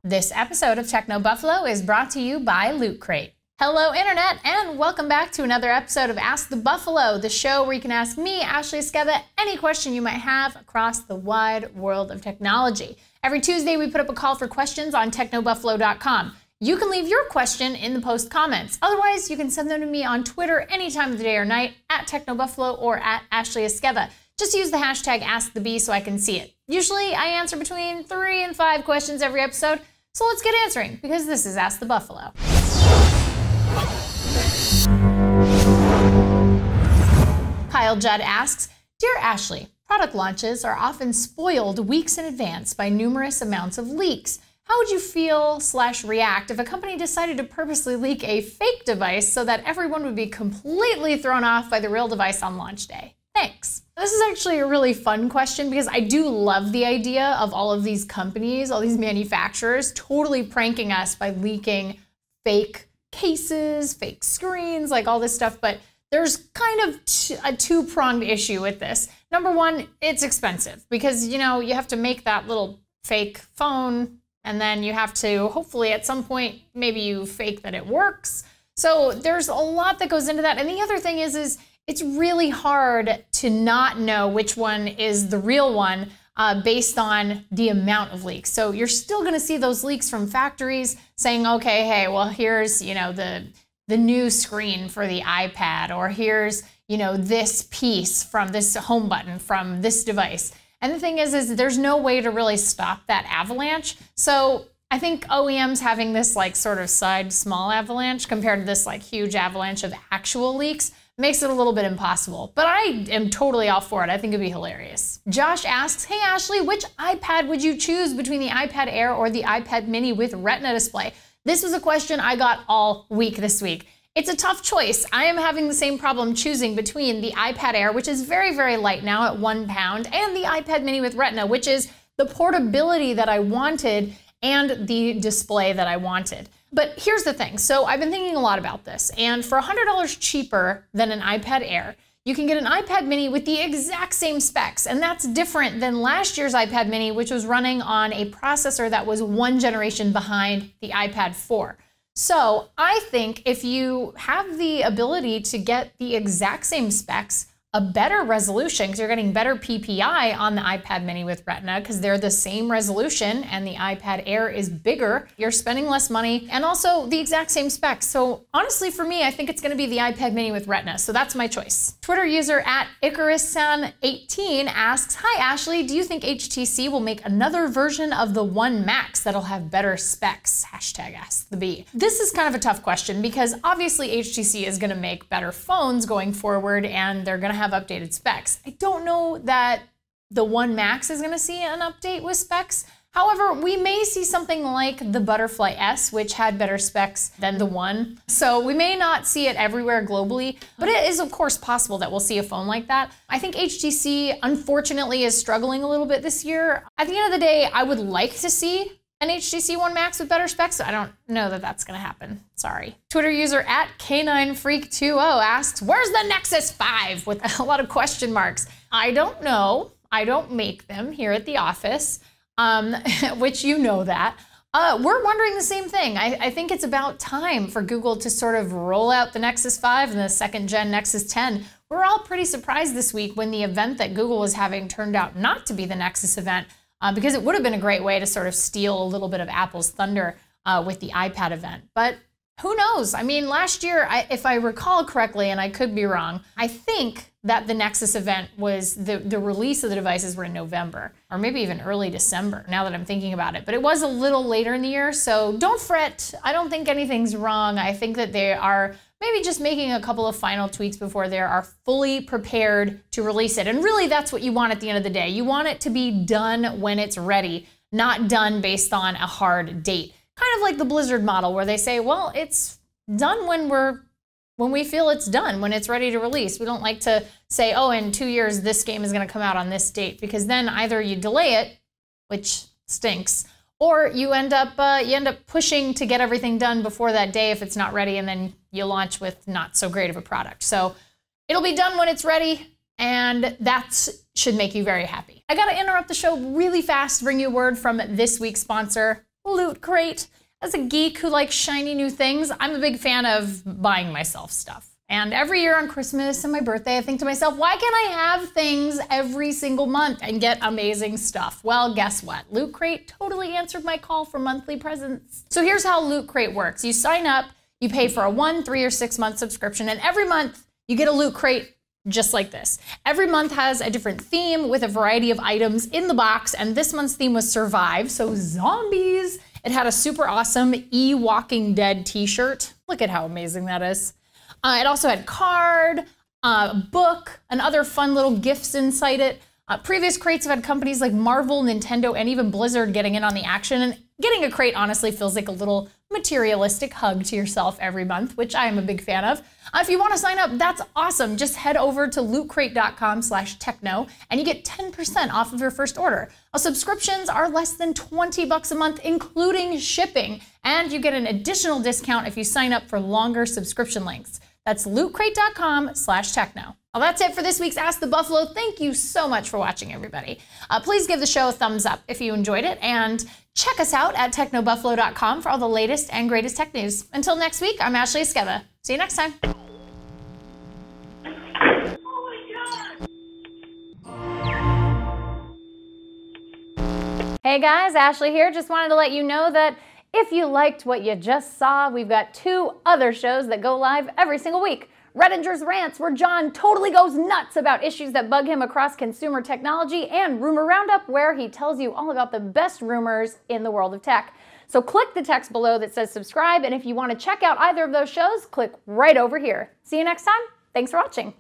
This episode of Techno Buffalo is brought to you by Loot Crate. Hello Internet, and welcome back to another episode of Ask the Buffalo, the show where you can ask me, Ashley Esqueda, any question you might have across the wide world of technology. Every Tuesday we put up a call for questions on technobuffalo.com. You can leave your question in the post comments. Otherwise, you can send them to me on Twitter any time of the day or night, at technobuffalo or at Ashley Esqueda. Just use the hashtag AskTheBee so I can see it. Usually I answer between 3 and 5 questions every episode, so let's get answering, because this is Ask the Buffalo. Kyle Judd asks, Dear Ashley, product launches are often spoiled weeks in advance by numerous amounts of leaks. How would you feel/react if a company decided to purposely leak a fake device so that everyone would be completely thrown off by the real device on launch day? Thanks. This is actually a really fun question because I do love the idea of all of these companies, all these manufacturers totally pranking us by leaking fake cases, fake screens, like all this stuff. But there's kind of a two-pronged issue with this. Number one, it's expensive because, you know, you have to make that little fake phone, and then you have to, hopefully at some point, maybe you fake that it works. So there's a lot that goes into that. And the other thing is it's really hard to not know which one is the real one based on the amount of leaks. So you're still gonna see those leaks from factories saying, okay, hey, well, here's, you know, the new screen for the iPad, or here's, you know, this piece from this home button from this device. And the thing is there's no way to really stop that avalanche. So I think OEMs having this like sort of side small avalanche compared to this like huge avalanche of actual leaks makes it a little bit impossible. But I am totally all for it. I think it'd be hilarious. Josh asks, hey Ashley, which iPad would you choose between the iPad Air or the iPad Mini with Retina Display? This was a question I got all week this week. It's a tough choice. I am having the same problem choosing between the iPad Air, which is very, very light now at 1 pound, and the iPad Mini with Retina, which is the portability that I wanted and the display that I wanted. But here's the thing. So I've been thinking a lot about this, and for $100 cheaper than an iPad Air, you can get an iPad Mini with the exact same specs, and that's different than last year's iPad Mini, which was running on a processor that was 1 generation behind the iPad 4. So I think if you have the ability to get the exact same specs, a better resolution, because you're getting better PPI on the iPad Mini with Retina because they're the same resolution and the iPad Air is bigger, you're spending less money, and also the exact same specs. So honestly, for me, I think it's gonna be the iPad Mini with Retina, so that's my choice. Twitter user at IcarusSan18 asks, hi Ashley, do you think HTC will make another version of the One Max that'll have better specs? Hashtag AskTheBee. This is kind of a tough question because obviously HTC is gonna make better phones going forward and they're gonna have updated specs. I don't know that the One Max is gonna see an update with specs. However, we may see something like the Butterfly S, which had better specs than the One. So we may not see it everywhere globally, but it is of course possible that we'll see a phone like that. I think HTC, unfortunately, is struggling a little bit this year. At the end of the day, I would like to see an HTC One Max with better specs. I don't know that that's gonna happen, sorry. Twitter user at K9Freak20 asks, where's the Nexus 5? With a lot of question marks. I don't know, I don't make them here at the office, which you know that. We're wondering the same thing. I think it's about time for Google to sort of roll out the Nexus 5 and the 2nd gen Nexus 10. We're all pretty surprised this week when the event that Google was having turned out not to be the Nexus event, because it would have been a great way to sort of steal a little bit of Apple's thunder with the iPad event. But who knows? I mean, last year, if I recall correctly, and I could be wrong, I think that the Nexus event was, the release of the devices were in November, or maybe even early December, now that I'm thinking about it. But it was a little later in the year, so don't fret. I don't think anything's wrong. I think that they are maybe just making a couple of final tweaks before they are fully prepared to release it. And really, that's what you want at the end of the day. You want it to be done when it's ready, not done based on a hard date. Kind of like the Blizzard model where they say, well, it's done when we feel it's done, when it's ready to release. We don't like to say, oh, in 2 years, this game is gonna come out on this date, because then either you delay it, which stinks, or you end up pushing to get everything done before that day if it's not ready, and then you launch with not so great of a product. So it'll be done when it's ready. and that should make you very happy. I gotta interrupt the show really fast to bring you a word from this week's sponsor, Loot Crate. As a geek who likes shiny new things, I'm a big fan of buying myself stuff. And every year on Christmas and my birthday, I think to myself, why can't I have things every single month and get amazing stuff? Well, guess what? Loot Crate totally answered my call for monthly presents. So here's how Loot Crate works. You sign up, you pay for a 1, 3, or 6 month subscription, and every month you get a Loot Crate just like this. Every month has a different theme with a variety of items in the box, and this month's theme was Survive, so zombies. It had a super awesome Walking Dead t-shirt. Look at how amazing that is. It also had card, book, and other fun little gifts inside it. Previous crates have had companies like Marvel, Nintendo, and even Blizzard getting in on the action. And getting a crate honestly feels like a little materialistic hug to yourself every month, which I am a big fan of. If you want to sign up, that's awesome. Just head over to lootcrate.com/techno and you get 10% off of your first order. Subscriptions are less than $20 a month, including shipping. And you get an additional discount if you sign up for longer subscription lengths. That's lootcrate.com/techno. Well, that's it for this week's Ask the Buffalo. Thank you so much for watching, everybody. Please give the show a thumbs up if you enjoyed it, and check us out at technobuffalo.com for all the latest and greatest tech news. Until next week, I'm Ashley Esqueva. See you next time. Hey guys, Ashley here. Just wanted to let you know that if you liked what you just saw, we've got 2 other shows that go live every single week. Redinger's Rants, where John totally goes nuts about issues that bug him across consumer technology, and Rumor Roundup, where he tells you all about the best rumors in the world of tech. So click the text below that says subscribe, and if you want to check out either of those shows, click right over here. See you next time. Thanks for watching.